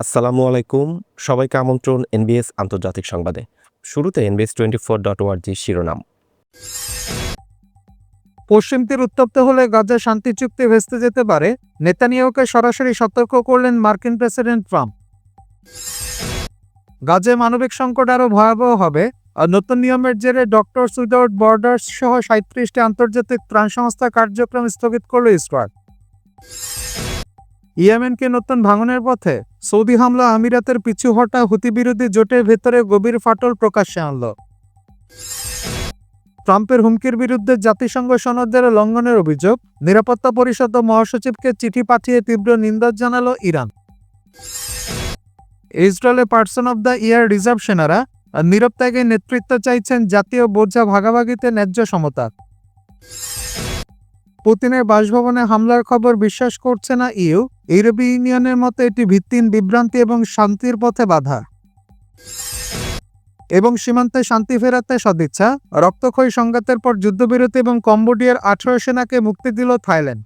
আসসালামু আলাইকুম। সবাইকে আমন্ত্রণ এনবিএস আন্তর্জাতিক সংবাদে। শুরুতে NBS24.org শিরোনাম। পশ্চিম তীর উত্তপ্ত হলে গাজায় শান্তি চুক্তি ভেস্তে যেতে পারে, নেতানিয়াহুকে সরাসরি সতর্ক করলেন মার্কিন প্রেসিডেন্ট ট্রাম্প। গাজায় মানবিক সংকট আরও ভয়াবহ হবে, আর নতুন নিয়মের জেরে ডক্টরস উইদাউট বর্ডার্স সহ ৩৭টি আন্তর্জাতিক ত্রাণ সংস্থা কার্যক্রম স্থগিত করল ইসরায়েল। ইয়েমেনকে নতুন ভাঙনের পথে, সৌদি হামলা আমিরাতের পিছু হটা হুতি বিরোধী জোটের ভেতরে গভীর ফাটল প্রকাশ্যে আনল। ট্রাম্পের হুমকির বিরুদ্ধে জাতিসংঘ সনদের লঙ্ঘনের অভিযোগ, নিরাপত্তা পরিষদ ও মহাসচিবকে চিঠি পাঠিয়ে তীব্র নিন্দা জানালো ইরান। ইসরায়েলে person of the year reserve সেনারা নীরব ত্যাগে নেতৃত্ব চাইছেন জাতীয় বোঝা ভাগাভাগিতে ন্যায্য সমতা। পুতিনের বাসভবনে হামলার খবর বিশ্বাস করছে না ইউরোপীয় ইউনিয়নের মতো এটি ভিত্তিহীন বিভ্রান্তি এবং শান্তির পথে বাধা। এবং সীমান্তে শান্তি ফেরাতে সদিচ্ছা, রক্তক্ষয়ী সংঘাতের পর যুদ্ধবিরতি এবং কম্বোডিয়ার 18 সেনাকে মুক্তি দিল থাইল্যান্ড।